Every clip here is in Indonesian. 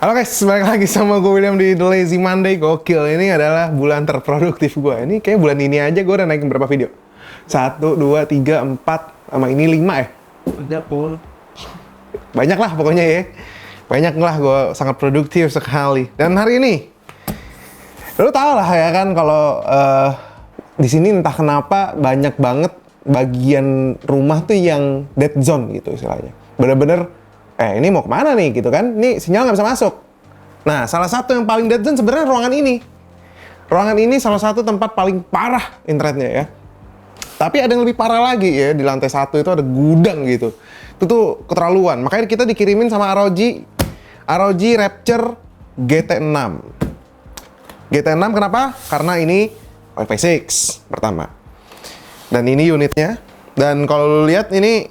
Halo guys, balik lagi sama gue William di The Lazy Monday. Gokil, ini adalah bulan terproduktif gue. Ini kayak bulan ini aja gue udah naikin berapa video? 1, 2, 3, 4, sama ini 5 ya? Udah full. Banyak lah pokoknya ya. Banyak lah, gue sangat produktif sekali. Dan hari ini, lu tau lah ya kan kalau di sini entah kenapa banyak banget bagian rumah tuh yang dead zone gitu istilahnya. Bener-bener, ini mau kemana nih gitu kan? Ini sinyal nggak bisa masuk. Nah, salah satu yang paling dead zone sebenarnya ruangan ini. Ruangan ini salah satu tempat paling parah internetnya ya. Tapi ada yang lebih parah lagi ya, di lantai 1 itu ada gudang gitu. Itu tuh keterlaluan. Makanya kita dikirimin sama ROG Rapture GT6. GT6 kenapa? Karena ini Wi-Fi 6 pertama. Dan ini unitnya. Dan kalau lu lihat ini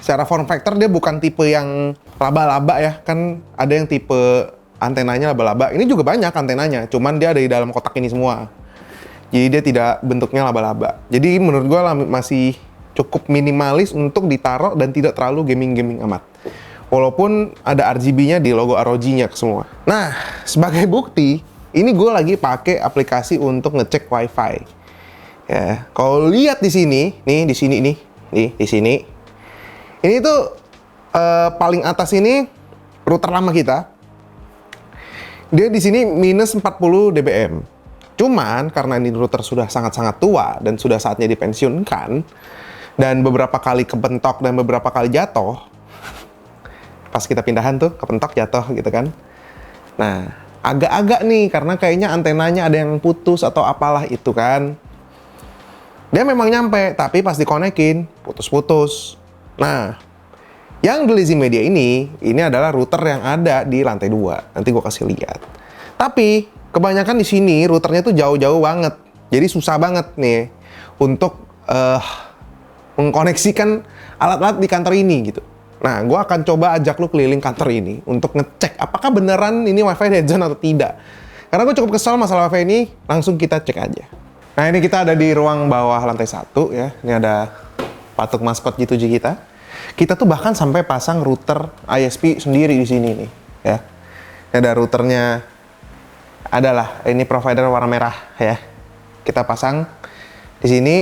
secara form factor dia bukan tipe yang laba-laba ya. Kan ada yang tipe antenanya laba-laba. Ini juga banyak antenanya, cuman dia ada di dalam kotak ini semua. Jadi dia tidak bentuknya laba-laba. Jadi menurut gua masih cukup minimalis untuk ditaruh dan tidak terlalu gaming-gaming amat. Walaupun ada RGB-nya di logo ROG-nya semua. Nah, sebagai bukti, ini gue lagi pakai aplikasi untuk ngecek Wi-Fi. Ya, kalau lihat di sini, nih di sini nih, di sini. Ini tuh paling atas ini router lama kita. Dia di sini minus 40 dBm. Cuman karena ini router sudah sangat-sangat tua dan sudah saatnya dipensiunkan dan beberapa kali kebentok dan beberapa kali jatuh, pas kita pindahan tuh kepentok jatuh gitu kan. Nah, agak-agak nih karena kayaknya antenanya ada yang putus atau apalah itu kan. Dia memang nyampe, tapi pas dikonekin putus-putus. Nah, yang The Lazy Media ini adalah router yang ada di lantai 2. Nanti gue kasih lihat. Tapi kebanyakan di sini routernya tuh jauh-jauh banget. Jadi susah banget nih untuk mengkoneksikan alat-alat di kantor ini gitu. Nah, gue akan coba ajak lu keliling kantor ini untuk ngecek apakah beneran ini Wi-Fi dead zone atau tidak. Karena gue cukup kesal masalah Wi-Fi ini, langsung kita cek aja. Nah, ini kita ada di ruang bawah lantai 1 ya. Ini ada patung maskot G7 kita. Kita tuh bahkan sampai pasang router ISP sendiri di sini nih ya. Ini ada routernya, adalah ini provider warna merah ya. Kita pasang di sini.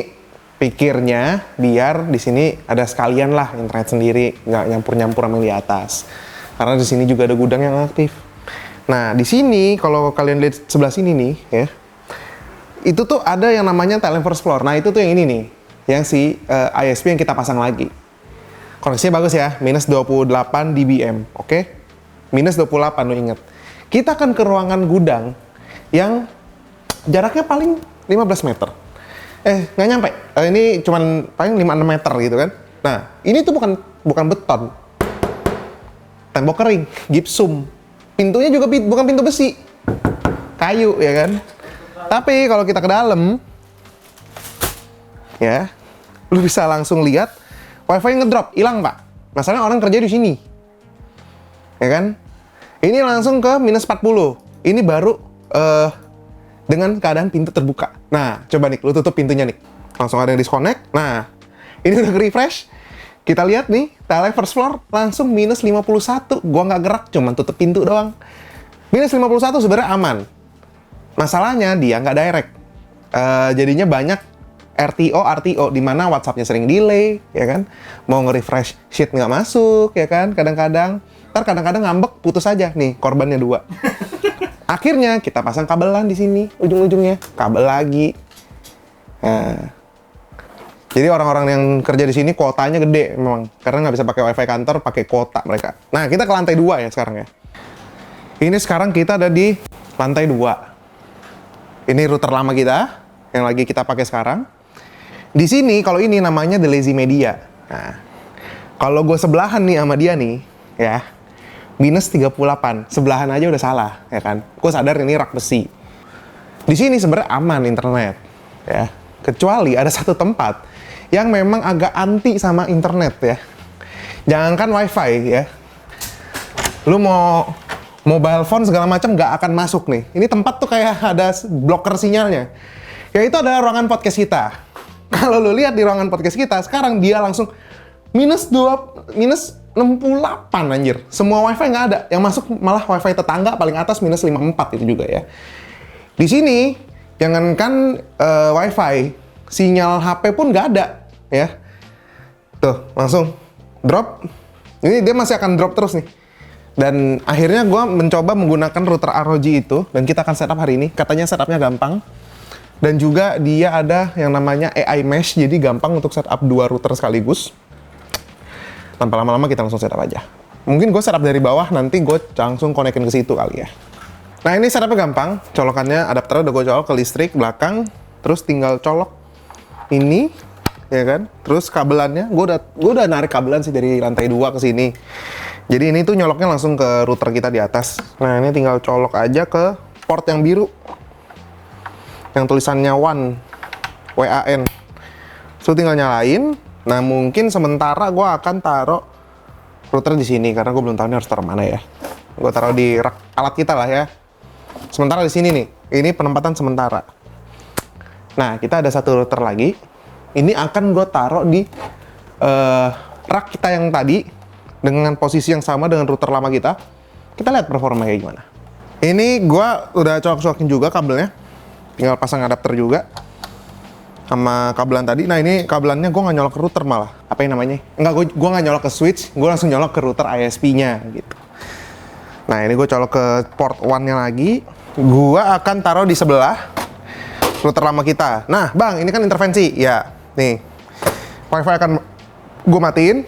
Pikirnya biar di sini ada sekalian lah internet sendiri, nggak nyampur-nyampur sama yang di atas. Karena di sini juga ada gudang yang aktif. Nah, di sini kalau kalian lihat sebelah sini nih ya, itu tuh ada yang namanya tile first floor. Nah, itu tuh yang ini nih, yang si ISP yang kita pasang lagi. Koneksinya bagus ya, minus 28 dBm, oke? Minus 28, lu inget. Kita akan ke ruangan gudang yang jaraknya paling 15 meter. Nggak nyampe. Ini cuman paling 5-6 meter gitu kan. Nah, ini tuh bukan beton. Tembok kering, gipsum. Pintunya juga bukan pintu besi. Kayu, ya kan? Tapi kalau kita ke dalam, ya, lu bisa langsung lihat Wi-Fi ngedrop, hilang, Pak. Masalahnya orang kerja di sini. Ya kan? Ini langsung ke minus 40. Ini baru dengan keadaan pintu terbuka. Nah, coba nih, lu tutup pintunya nih. Langsung ada yang disconnect. Nah, ini udah refresh. Kita lihat nih, tile first floor langsung minus 51. Gua nggak gerak, cuman tutup pintu doang. Minus 51 sebenarnya aman. Masalahnya dia nggak direct. Jadinya banyak RTO, di mana WhatsApp-nya sering delay, ya kan? Mau nge-refresh sheet nggak masuk, ya kan? Kadang-kadang. Ntar kadang-kadang ngambek, putus aja. Nih, korbannya 2. Akhirnya kita pasang kabelan di sini ujung-ujungnya, kabel lagi. Nah, jadi orang-orang yang kerja di sini kuotanya gede memang, karena nggak bisa pakai Wi-Fi kantor, pakai kuota mereka. Nah, kita ke lantai 2 ya sekarang ya. Ini sekarang kita ada di lantai 2. Ini router lama kita yang lagi kita pakai sekarang. Di sini kalau ini namanya The Lazy Media. Nah, kalau gue sebelahan nih sama dia nih, ya. Minus 38, sebelahan aja udah salah, ya kan? Gue sadar ini rak besi. Di sini sebenarnya aman internet, ya. Kecuali ada satu tempat yang memang agak anti sama internet, ya. Jangankan Wi-Fi, ya. Lu mau mobile phone segala macam nggak akan masuk nih. Ini tempat tuh kayak ada blocker sinyalnya. Ya itu adalah ruangan podcast kita. Kalau lu lihat di ruangan podcast kita, sekarang dia langsung minus 68 anjir. Semua wifi nggak ada. Yang masuk malah wifi tetangga paling atas minus 54 itu juga ya. Di sini, jangankan wifi, sinyal HP pun nggak ada ya. Tuh, langsung drop. Ini dia masih akan drop terus nih. Dan akhirnya gue mencoba menggunakan router ROG itu, dan kita akan setup hari ini. Katanya setupnya gampang. Dan juga dia ada yang namanya AI Mesh, jadi gampang untuk setup 2 router sekaligus. Tanpa lama-lama kita langsung setup aja. Mungkin gue setup dari bawah, nanti gue langsung konekin ke situ kali ya. Nah ini setupnya gampang, colokannya adapternya udah gue colok ke listrik belakang, terus tinggal colok ini, ya kan? Terus kabelannya, gue udah narik kabelan sih dari lantai 2 ke sini. Jadi ini tuh nyoloknya langsung ke router kita di atas. Nah ini tinggal colok aja ke port yang biru, yang tulisannya WAN, WAN. So tinggal nyalain. Nah mungkin sementara gue akan taruh router di sini karena gue belum tahu ini harus taruh mana ya. Gue taruh di rak alat kita lah ya. Sementara di sini nih, ini penempatan sementara. Nah kita ada satu router lagi. Ini akan gue taruh di rak kita yang tadi dengan posisi yang sama dengan router lama kita. Kita lihat performanya kayak gimana. Ini gue udah colok-colokin juga kabelnya. Tinggal pasang adapter juga sama kabelan tadi. Nah ini kabelannya gue nggak nyolok ke router malah. Apa yang namanya? Enggak, gue nggak nyolok ke switch. Gue langsung nyolok ke router ISP-nya gitu. Nah ini gue colok ke port 1-nya lagi. Gue akan taruh di sebelah router lama kita. Nah bang, ini kan intervensi. Ya, nih. Wifi akan gue matiin.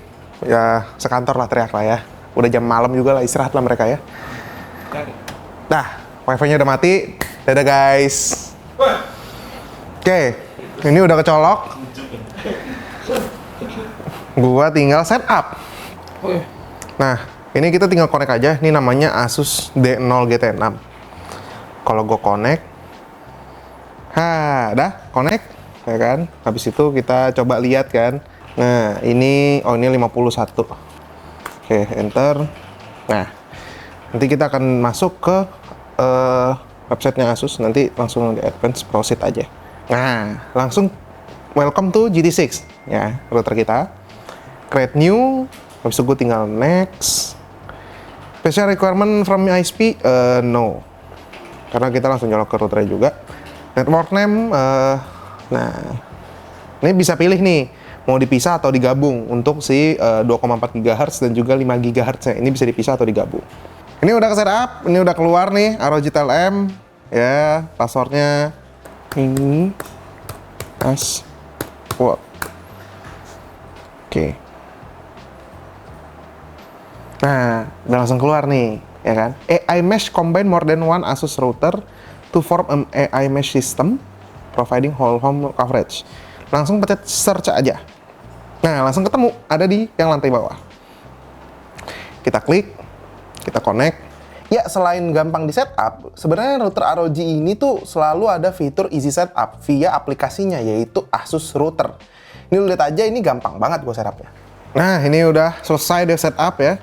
Ya, sekantor lah teriak lah ya. Udah jam malam juga lah, istirahat lah mereka ya. Nah, wifi-nya udah mati. Dadah guys. Oke, ini udah kecolok. Gua tinggal setup. Nah, ini kita tinggal connect aja. Ini namanya Asus D0 GT6. Kalau gue connect, dah connect, ya kan? Habis itu kita coba lihat kan. Nah, ini 51. Oke, enter. Nah, nanti kita akan masuk ke websitenya Asus. Nanti langsung di advance proceed aja. Nah, langsung welcome to GT6 ya, router kita. Create new. Habis itu gue tinggal next. Special requirement from ISP, no. Karena kita langsung nyolok ke routernya juga. Network name, nah, ini bisa pilih nih, mau dipisah atau digabung untuk si 2,4 GHz dan juga 5 GHz-nya. Ini bisa dipisah atau digabung. Ini udah ke setup, ini udah keluar nih, ROG TLM, ya, passwordnya ini, password. Oke. Nah, udah langsung keluar nih, ya kan? AI Mesh combine more than one Asus router to form an AI Mesh system providing whole home coverage. Langsung pencet search aja. Nah, langsung ketemu, ada di yang lantai bawah. Kita klik, kita connect. Ya, selain gampang di setup, sebenarnya router ROG ini tuh selalu ada fitur easy setup via aplikasinya, yaitu Asus Router. Ini lu lihat aja, ini gampang banget gue setupnya. Nah, ini udah selesai deh setup ya.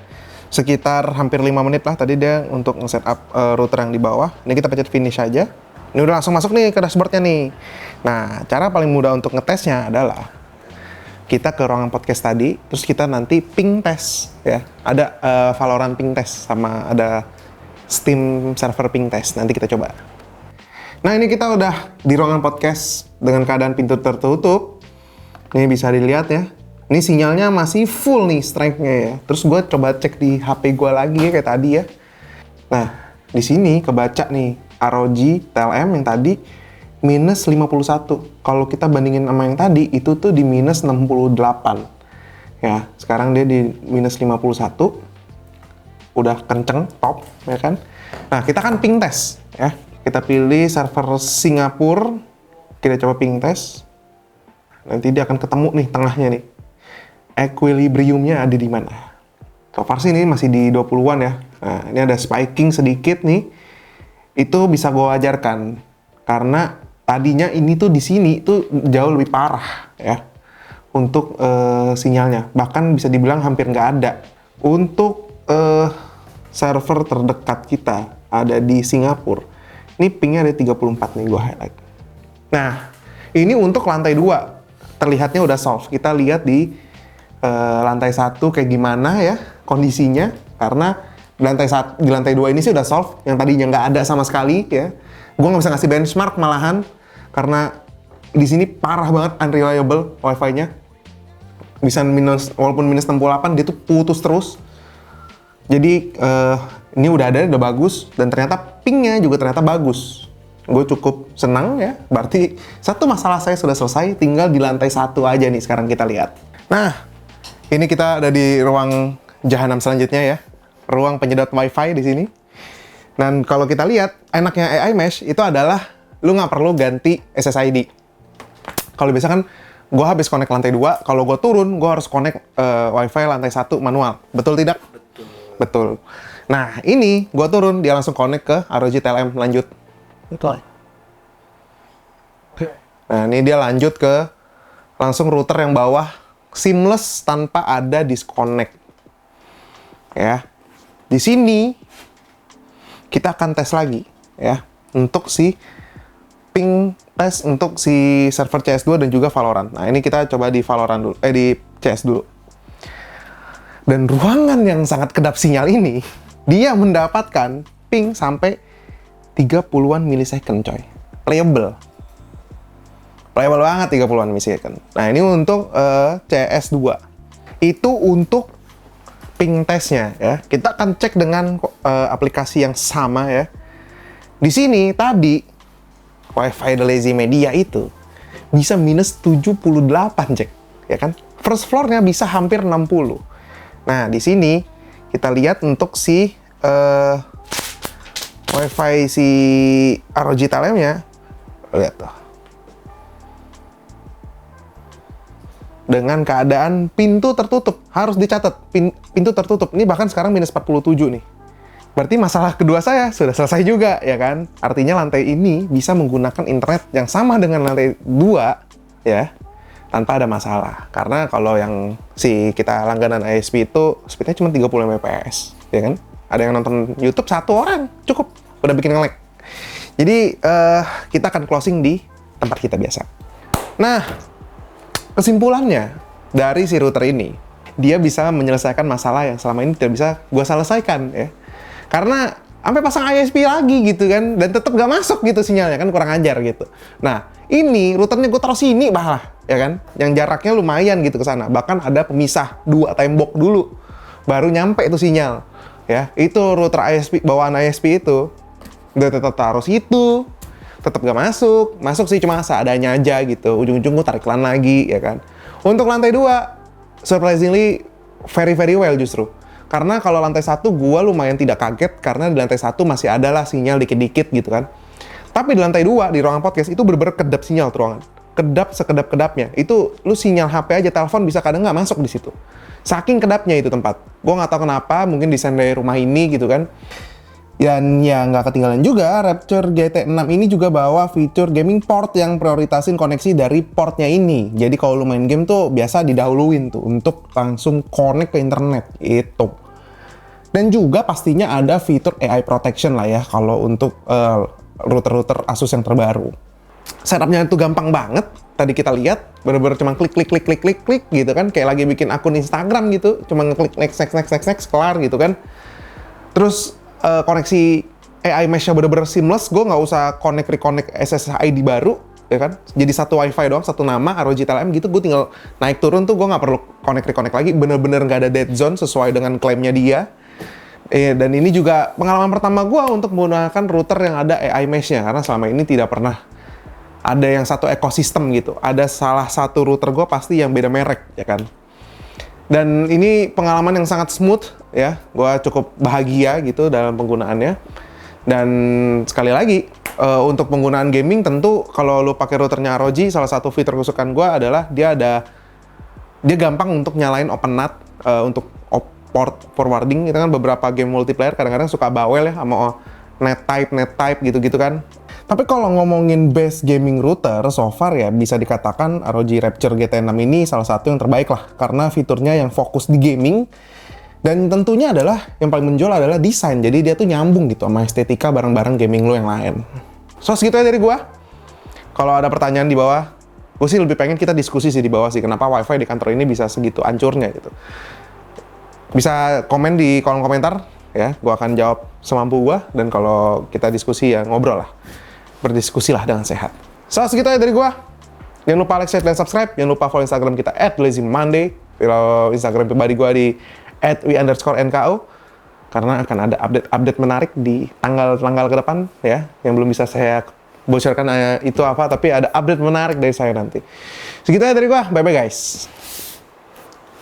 Sekitar hampir 5 menit lah tadi dia untuk nge-setup router yang di bawah. Ini kita pencet finish aja. Ini udah langsung masuk nih ke dashboardnya nih. Nah, cara paling mudah untuk ngetesnya adalah kita ke ruangan podcast tadi, terus kita nanti ping test ya. Ada Valorant ping test sama ada Steam server ping test. Nanti kita coba. Nah, ini kita udah di ruangan podcast dengan keadaan pintu tertutup. Ini bisa dilihat ya. Ini sinyalnya masih full nih strength-nya ya. Terus gue coba cek di HP gue lagi ya kayak tadi ya. Nah, di sini kebaca nih ROG TLM yang tadi minus 51. Kalau kita bandingin sama yang tadi, itu tuh di minus 68. Ya, sekarang dia di minus 51. Udah kenceng, top, ya kan? Nah, kita kan ping test, ya. Kita pilih server Singapura. Kita coba ping test. Nanti dia akan ketemu nih tengahnya nih. Equilibriumnya ada di mana? So far sih ini masih di 20-an ya. Nah, ini ada spiking sedikit nih. Itu bisa gue ajarkan. Karena tadinya ini tuh di sini tuh jauh lebih parah ya. Untuk sinyalnya. Bahkan bisa dibilang hampir nggak ada. Untuk server terdekat kita ada di Singapura. Ini pingnya ada 34 nih, gue highlight. Nah, ini untuk lantai 2. Terlihatnya udah solve. Kita lihat di lantai 1 kayak gimana ya kondisinya, karena di lantai 2 ini sih udah solve, yang tadinya nggak ada sama sekali ya. Gue nggak bisa ngasih benchmark malahan, karena di sini parah banget unreliable wifi-nya. Bisa walaupun minus 68 dia tuh putus terus. Jadi ini udah bagus, dan ternyata pingnya juga ternyata bagus. Gue cukup senang ya, berarti satu masalah saya sudah selesai, tinggal di lantai 1 aja nih sekarang kita lihat. Nah, ini kita ada di ruang jahanam selanjutnya ya, ruang penyedot wifi di sini. Dan kalau kita lihat, enaknya AI Mesh itu adalah lu nggak perlu ganti SSID. Kalau biasa kan gue habis connect lantai 2, kalau gue turun, gue harus connect wifi lantai 1 manual. Betul tidak? Betul. Nah, ini gue turun, dia langsung connect ke ROG TLM, lanjut. Betul. Nah, ini dia lanjut ke langsung router yang bawah, seamless tanpa ada disconnect. Ya. Di sini kita akan tes lagi ya untuk si ping tes untuk si server CS2 dan juga Valorant. Nah, ini kita coba di Valorant dulu, di CS dulu. Dan ruangan yang sangat kedap sinyal ini, dia mendapatkan ping sampai 30-an millisecond, coy. Playable. Playable banget 30-an millisecond. Nah, ini untuk CS2. Itu untuk ping testnya ya. Kita akan cek dengan aplikasi yang sama ya. Di sini tadi Wi-Fi The Lazy Media itu bisa minus 78, cek, ya kan? First floor-nya bisa hampir 60. Nah, di sini kita lihat untuk si Wi-Fi si ROG TLM-nya, lihat tuh. Dengan keadaan pintu tertutup, harus dicatat, pintu tertutup. Ini bahkan sekarang minus 47 nih. Berarti masalah kedua saya sudah selesai juga, ya kan? Artinya lantai ini bisa menggunakan internet yang sama dengan lantai 2, ya, tanpa ada masalah. Karena kalau yang kita langganan ISP itu, speednya cuma 30 Mbps, ya kan? Ada yang nonton YouTube 1 orang, cukup, udah bikin nge-lag. Jadi, kita akan closing di tempat kita biasa. Nah, kesimpulannya dari si router ini, dia bisa menyelesaikan masalah yang selama ini tidak bisa gue selesaikan, ya. Karena sampai pasang ISP lagi gitu kan, dan tetap gak masuk gitu sinyalnya, kan kurang ajar gitu. Nah, ini routernya gue taruh sini malah, ya kan, yang jaraknya lumayan gitu ke sana. Bahkan ada pemisah 2 tembok dulu, baru nyampe itu sinyal. Ya, itu router ISP, bawaan ISP itu, udah tetap taruh situ, tetap gak masuk. Masuk sih cuma seadanya aja gitu. Ujung-ujung gue tarik LAN lagi, ya kan. Untuk lantai 2, surprisingly very well justru. Karena kalau lantai 1 gua lumayan tidak kaget, karena di lantai 1 masih ada lah sinyal dikit-dikit gitu kan. Tapi di lantai 2, di ruangan podcast, itu bener-bener kedap sinyal tuh ruangan. Kedap sekedap-kedapnya. Itu lu sinyal HP aja, telepon bisa kadang nggak masuk di situ. Saking kedapnya itu tempat. Gua nggak tahu kenapa, mungkin desain dari rumah ini gitu kan. Dan ya nggak ketinggalan juga, Rapture GT6 ini juga bawa fitur gaming port yang prioritasin koneksi dari portnya ini. Jadi kalau lu main game tuh biasa didahuluin tuh untuk langsung connect ke internet itu. Dan juga pastinya ada fitur AI protection lah ya kalau untuk router-router Asus yang terbaru. Setupnya itu gampang banget. Tadi kita lihat bener-bener cuma klik gitu kan, kayak lagi bikin akun Instagram gitu, cuma ngeklik next kelar gitu kan. Terus koneksi AI Mesh-nya bener-bener seamless, gue nggak usah reconnect SSID baru, ya kan? Jadi satu WiFi doang, satu nama, ROG TLM gitu, gue tinggal naik turun tuh, gue nggak perlu reconnect lagi, bener-bener nggak ada dead zone sesuai dengan klaimnya dia. Dan ini juga pengalaman pertama gue untuk menggunakan router yang ada AI Mesh-nya, karena selama ini tidak pernah ada yang satu ekosistem gitu. Ada salah satu router gue pasti yang beda merek, ya kan? Dan ini pengalaman yang sangat smooth ya, gue cukup bahagia gitu dalam penggunaannya. Dan sekali lagi, untuk penggunaan gaming tentu kalau lo pakai routernya ROG, salah satu fitur kesukaan gue adalah dia gampang untuk nyalain open NAT untuk port forwarding. Itu kan beberapa game multiplayer kadang-kadang suka bawel ya sama net type gitu-gitu kan. Tapi kalau ngomongin base gaming router, so far ya bisa dikatakan ROG Rapture GT6 ini salah satu yang terbaik lah. Karena fiturnya yang fokus di gaming, dan tentunya adalah yang paling menjual adalah desain. Jadi dia tuh nyambung gitu sama estetika barang-barang gaming lo yang lain. So segitu ya dari gua. Kalau ada pertanyaan di bawah, Gue sih lebih pengen kita diskusi sih di bawah sih, kenapa wifi di kantor ini bisa segitu hancurnya gitu. Bisa komen di kolom komentar ya, gue akan jawab semampu gue, dan kalau kita diskusi ya ngobrol lah, berdiskusi lah dengan sehat. So, segitu aja dari gue. Jangan lupa like, share, dan subscribe. Jangan lupa follow Instagram kita @lazymonday. Follow Instagram pribadi gue di @wi_nko, karena akan ada update menarik di tanggal-tanggal ke depan ya, yang belum bisa saya bocorkan itu apa, tapi ada update menarik dari saya nanti. Segitu aja dari gue. Bye bye guys.